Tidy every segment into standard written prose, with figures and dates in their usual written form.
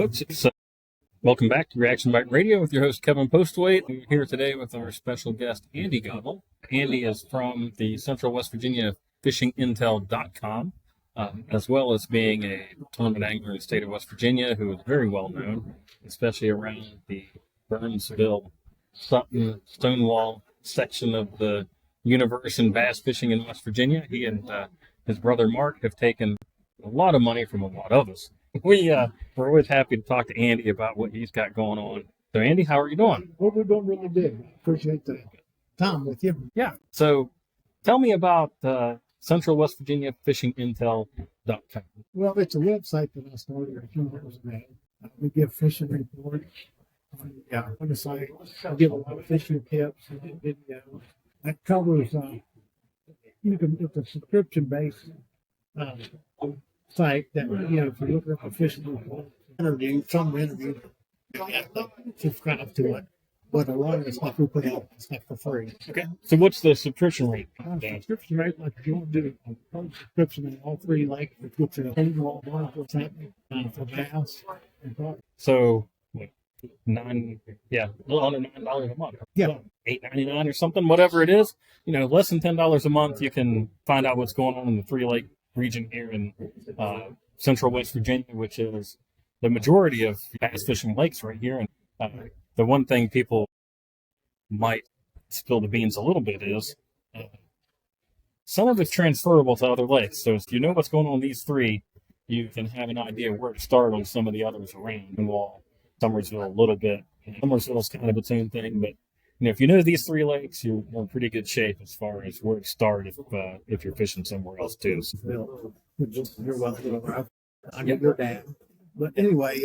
Folks. Welcome back to Reaction Bite Radio with your host, Kevin Postwaite. We're here today with our special guest, Andy Godwin. Andy is from the Central West Virginia FishingIntel.com, as well as being a tournament angler in the state of West Virginia who is very well known, especially around the Burnsville, Sutton, Stonewall section of the universe in bass fishing in West Virginia. He and his brother Mark have taken a lot of money from a lot of us. We're always happy to talk to Andy about what he's got going on. So, Andy, how are you doing? Well, we're doing really good. Appreciate the time with you. Yeah. So, tell me about Central West Virginia FishingIntel.com. Well, it's a website that I started a few years ago. We give fishing reports. On the site, I give a lot of fishing tips and videos. That covers, it's a subscription-based site that, if you look up a fishing report, some interviews, you have to subscribe to it. But a lot of the stuff we put out is not for free. Okay. So what's the subscription rate? Subscription rate, like if you want to do a subscription in all three lakes, subscription of annual what's happening for bass and carp. So what, a little under $9 a month. Yeah. So $8.99 or something, whatever it is. Less than $10 a month, you can find out what's going on in the Three Lake region here in Central West Virginia, which is the majority of bass fishing lakes right here. And the one thing people might spill the beans a little bit is some of it's transferable to other lakes. So if you know what's going on in these three, you can have an idea where to start on some of the others around. Wall, Summersville a little bit. Summersville is kind of its own thing, but if you know these three lakes, you're in pretty good shape as far as where to start if you're fishing somewhere else too. You're welcome. I know your dad. But anyway,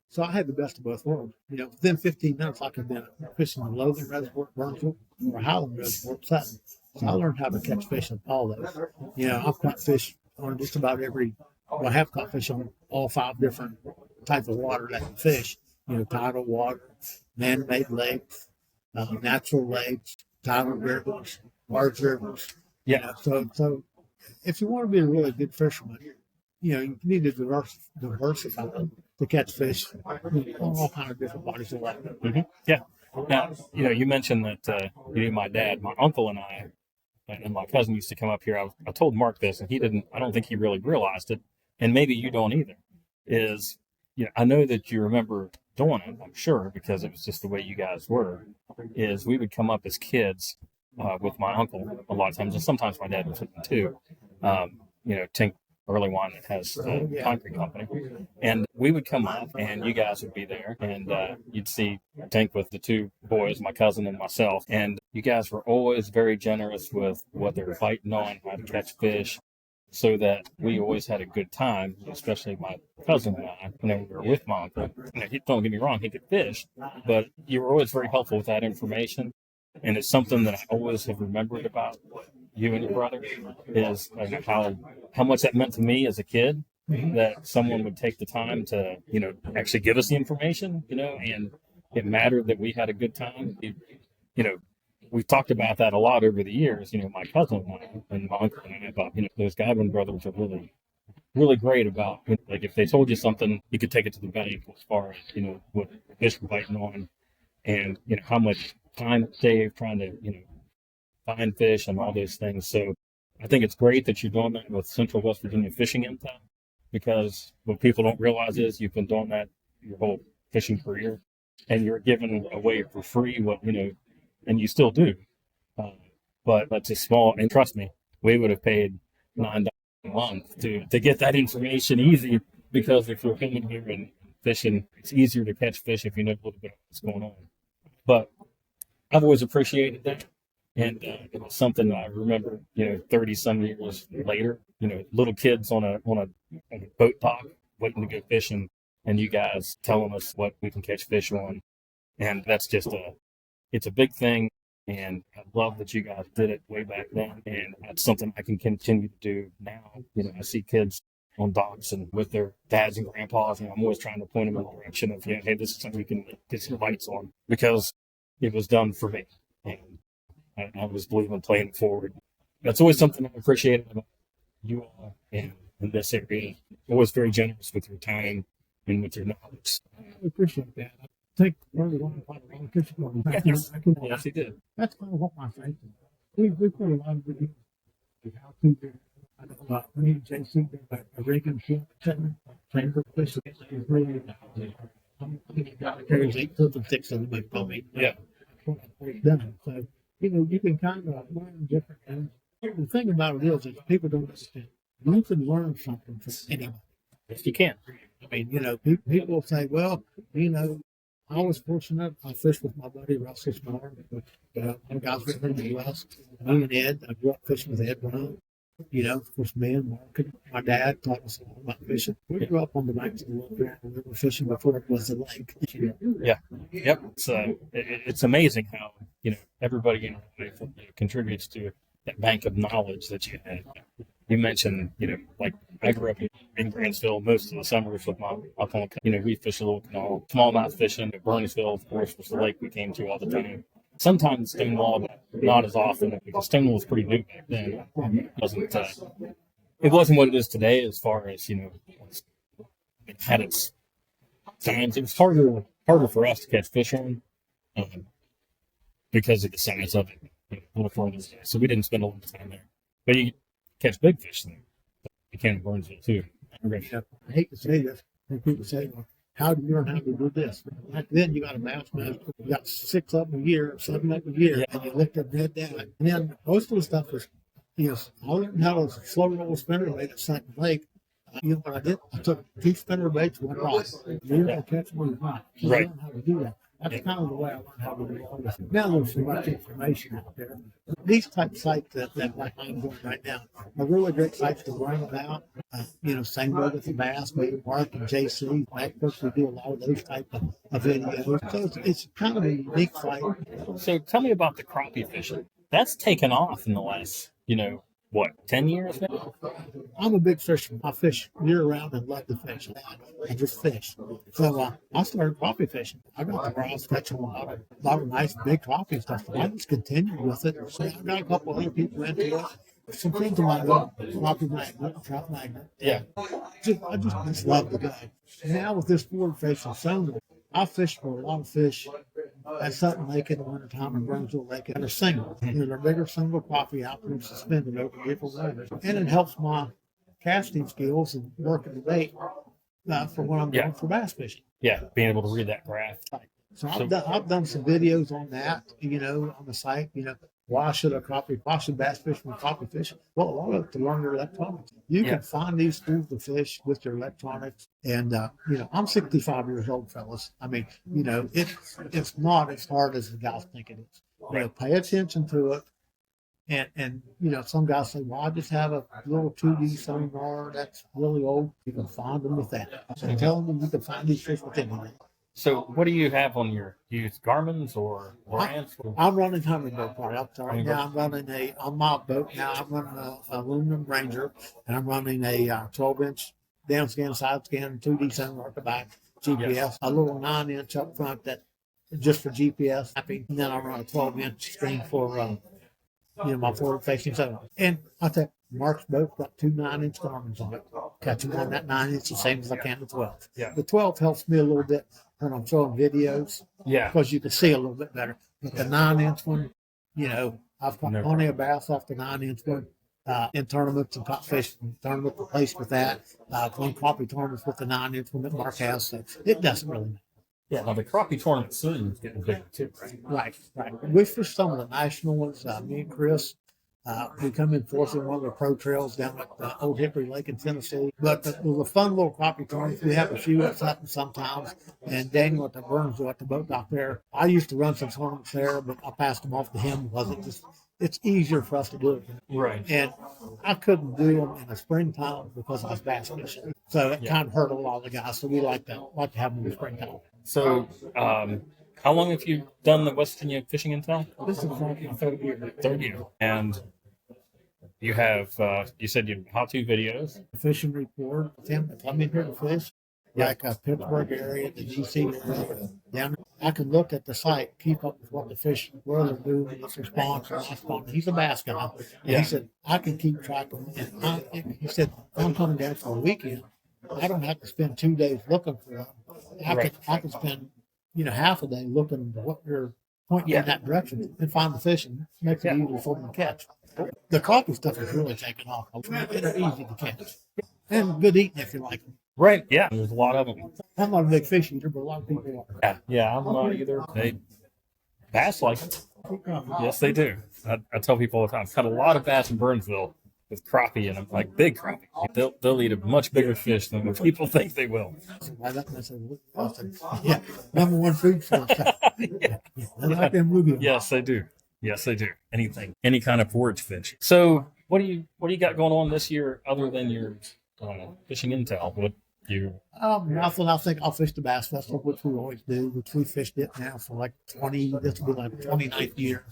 so I had the best of both worlds. Within 15 minutes, I could be fishing the Logan Reservoir, Burnsville, or Highland Reservoir, Sutton. So I learned how to catch fish in all those. I've caught fish on just about I have caught fish on all 5 different types of water that can fish. Tidal water, man-made lakes, natural lakes, tidal rivers, large rivers. Yeah. So if you want to be a really good fisherman, you need to diversify to catch fish on all kinds of different bodies of water. Mm-hmm. Yeah. Now, you mentioned that my dad, my uncle, and I, and my cousin used to come up here. I told Mark this, and I don't think he really realized it, and maybe you don't either, is, I know that you remember doing it, I'm sure, because it was just the way you guys were, is we would come up as kids with my uncle a lot of times, and sometimes my dad was with me too, Tink Early One that has the concrete company, and we would come up and you guys would be there, and you'd see Tink with the 2 boys, my cousin and myself, and you guys were always very generous with what they were fighting on, how to catch fish, so that we always had a good time, especially my cousin and I, when we were with my uncle. Don't get me wrong, he could fish, but you were always very helpful with that information. And it's something that I always have remembered about you and your brother, is how much that meant to me as a kid, that someone would take the time to, actually give us the information, and it mattered that we had a good time. We've talked about that a lot over the years, my cousin and I, and my uncle and I, about, those Godwin brothers are really, really great about, like, if they told you something, you could take it to the bank as far as, what fish were biting on, and, how much time it saved trying to, find fish and all those things. So I think it's great that you're doing that with Central West Virginia Fishing Intel, because what people don't realize is you've been doing that your whole fishing career, and you're giving away for free what, and you still do. But that's a small, and trust me, we would have paid $9 a month to get that information easy, because if you're coming here and fishing, it's easier to catch fish if you know a little bit of what's going on. But I've always appreciated that. And it was something I remember, 30 some years later, little kids on a boat dock waiting to go fishing, and you guys telling us what we can catch fish on. And that's just it's a big thing. And I love that you guys did it way back then. And that's something I can continue to do now. I see kids on docks and with their dads and grandpas, and I'm always trying to point them in the direction of, hey, this is something we can get some bites on, because it was done for me. And I was believing playing it forward. That's always something I appreciated about you all, and in this area. Always very generous with your time and with your knowledge. I appreciate that. I think we're the one part of the fishing. Yes, I can, yes, he did. that's kind of what my faith is. We put a lot of videos of how to do. I know about me and JC did a rigging ship, chamber fishing is really. Carries 8 foot and 6 of the boat for me. Yeah. Done. So, you can kind of learn different things. The thing about it is people don't understand. You can learn something from anybody. If you can. I mean, people will say, well, I was fortunate. I fished with my buddy Russell Smart. One guys from the West. Me and Ed. I grew up fishing with Ed Brown. Of course, me and Mark and my dad taught us a lot about fishing. We grew up on the banks of the river and we were fishing before it was a lake. Yeah. Yep. It's amazing how, everybody in our life contributes to that bank of knowledge that you had. You mentioned, like I grew up in Grantsville most of the summers with my uncle. We fished a little canal, smallmouth fishing. Burnsville, of course, was the lake we came to all the time. Sometimes Stonewall, but not as often because Stonewall was pretty new back then. It wasn't what it is today as far as, it had its times. It was harder for us to catch fish on because of the size of it. A little further. So we didn't spend a lot of time there. But you catch big fish there. You can in Burnsville too. I hate to say this. People say, well, how do you learn how to do this? Back then, you got a bass master. You got 6 of them a year, 7 of them a year, and you lift that head down. And then most of the stuff was, I learned how to slow roll spinner bait at Second Lake. What I did, I took 2 spinner baits, 1 rod. You're going to catch one rod. I learned how to do that. That's kind of the way I learned how to do all this. Now there's so much information out there. These type of sites that like I'm doing right now are really great sites to learn about. Same way with the bass, maybe Mark and JC. We do a lot of those type of videos. So it's kind of a unique site. So tell me about the crappie fishing. That's taken off in the last, 10 years now? I'm a big fisherman. I fish year round and love to fish. I just fish. So I started crappie fishing. I got the bras catching a lot of nice big crappie stuff. I just continued with it. So I got a couple other people into it. Some things about crappie magnet, trout magnet. Yeah. I just love the guy. Now with this board fishing sonar, I fish for a lot of fish at Sutton Lake in the wintertime and Burnsville Lake, and they're single. They're bigger single crappie out there suspended over different weather. And it helps my casting skills and working the bait for when I'm going for bass fishing. Yeah, being able to read that graph. So I've done some videos on that, on the site, why should bass fish from crappie fishing? Well, a lot of it to learn their electronics. You can find these schools of fish with your electronics. And, I'm 65 years old, fellas. I mean, it's not as hard as the guys think it is. Pay attention to it. And some guys say, well, I just have a little 2D sonar that's really old. You can find them with that. So tell them you can find these fish with anything. So what do you have on your, do you use Garmin's or Lowrance? I'm running Humminbird part. I'm sorry. Now I'm running on my boat. Now I'm running a aluminum Ranger, and I'm running a 12-inch down scan, side scan, 2D sonar at the back, GPS, a little 9-inch up front that just for GPS mapping. And then I run a 12-inch screen for my forward-facing sonar. And I think Mark's boat got 2 9-inch Garmin's on it. Catch them on that 9-inch the same as I can the 12. Yeah. The 12 helps me a little bit when I'm showing videos. Yeah. Because you can see a little bit better. But the 9-inch one, I've got plenty of bass off the 9-inch one in tournaments and top fish tournaments replaced with that. One crappie tournaments with the 9-inch one that Mark has. So it doesn't really matter. Yeah, now the crappie tournament soon is getting bigger too, right? Right. We fished some of the national ones. Me and Chris, we come in fourth in one of the pro trails down at Old Hickory Lake in Tennessee. But it was a fun little crappie tournament. We have a few at Sutton sometimes. And Daniel at the Burnsville at the boat dock there. I used to run some tournaments there, but I passed them off to him because it's easier for us to do it. Right. And I couldn't do them in the springtime because I was bass fishing. So it kind of hurt a lot of the guys. So we like to have them in the springtime. So, how long have you done the West Virginia Fishing Intel? This is my third year. Third year. And you have, you said you have how-to videos. Fishing report. If I'm in here to fish, like Pittsburgh area, the GC area, down there, I can look at the site, keep up with what the fish, where they're doing, what's response, or not response. He's a bass guy. And he said, I can keep track of them. And he said, I'm coming down for a weekend. I don't have to spend 2 days looking for them. Right. I can spend, half a day looking what you're pointing in that direction and find the fish, and makes it easier for them to catch. The crappie stuff is really taking off. They're easy to catch and good eating if you like them. Right. Yeah. There's a lot of them. I'm not a big fish eater, but a lot of people are. Yeah. Yeah. I'm not either. Bass like it. Yes, they do. I tell people all the time. I've caught a lot of bass in Burnsville with crappie in them, like big crappie. They'll eat a much bigger fish than what people think they will. Yeah, number one food source. Yeah. They like them bluegill. Yes, they do. Yes, they do. Anything, any kind of forage fish. So, what do you got going on this year other than your fishing intel? What you? Nothing. I think I'll fish the Bass Festival, which we always do, which we fished it now for like 20. This will be like 29th year.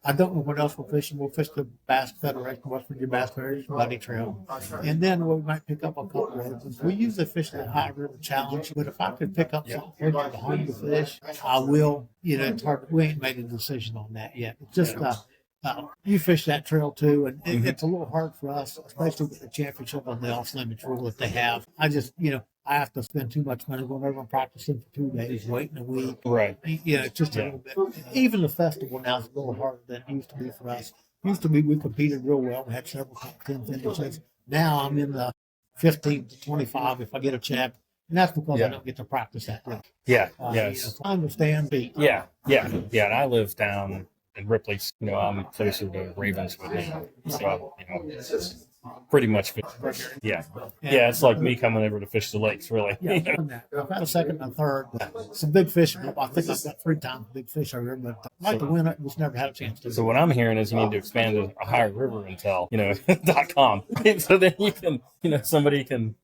I don't know what else we're fishing. We'll fish the Bass Federation, West Virginia Bass Federation, Buddy Trail, and then we might pick up a couple of others. We usually fish that High River Challenge, but if I could pick up something here at home to fish, I will. It's hard. We ain't made a decision on that yet. It's just you fish that trail too, and it's a little hard for us, especially with the championship on the off limits rule that they have. I just, I have to spend too much money going over and practicing for 2 days, waiting a week. Right. It's just a little bit. Even the festival now is a little harder than it used to be for us. Used to be we competed real well. We had several top 10 finishes. Now I'm in the 15 to 25 if I get a check. And that's because I don't get to practice that day. Yeah. Yes. I understand. Yeah. And I live down in Ripley. I'm closer to Ravenswood now, so pretty much. Yeah. It's like me coming over to fish the lakes, really. Yeah, I've had a second and a third. Some big fish. I think I've got 3 times big fish over here, but I'd like to win it. Just never had a chance to. So what I'm hearing is you need to expand to Ohio River Intel, .com, so then you can, somebody can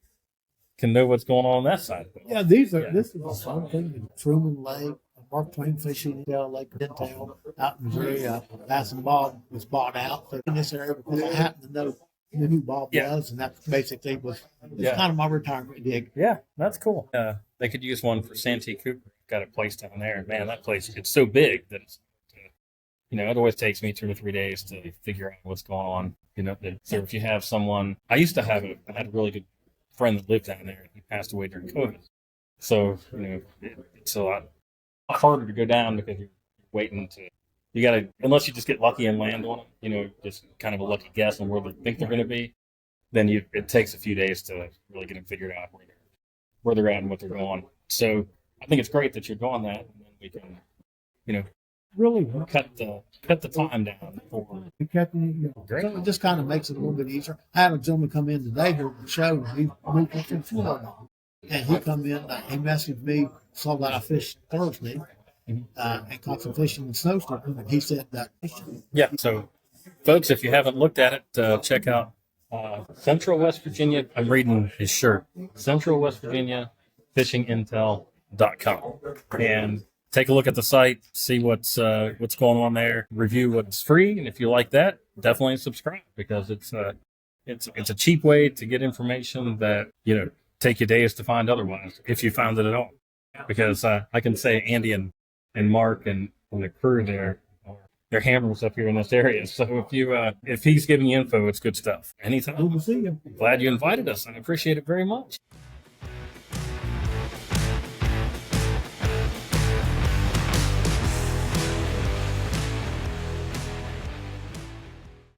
know what's going on that side. Yeah, this is a fun thing. Truman Lake, Mark Twain Fishing Lake Intel out in Missouri. Bass and Bob was bought out in this area because I happen to know who Bob was, and that basically was kind of my retirement gig. Yeah, that's cool. They could use one for Santee Cooper. Got a place down there. Man, that place, it's so big that it's, it always takes me 2 or 3 days to figure out what's going on. So if you have someone, I had a really good friend that lived down there. He passed away during COVID. So, it's a lot harder to go down because you're waiting you got to, unless you just get lucky and land on them, just kind of a lucky guess on where they think they're going to be, then it takes a few days to really get them figured out where they're at and what they're going. So I think it's great that you're doing that, and then we can, really cut the time down for Great. So it just kind of makes it a little bit easier. I had a gentleman come in today here to show me. He moved up in Florida, and he come in. He messaged me, saw that I fished Thursday, and caught some fish in the snowstorm. And he said that. Yeah. So, folks, if you haven't looked at it, check out Central West Virginia. I'm reading his shirt. Central West Virginia FishingIntel.com, and take a look at the site, see what's going on there, review what's free, and if you like that, definitely subscribe, because it's a cheap way to get information that take you days to find otherwise, if you found it at all. Because I can say Andy and Mark and the crew there, they're hammers up here in this area. So if he's giving you info, it's good stuff. Anytime. Good to see you. Glad you invited us. I appreciate it very much.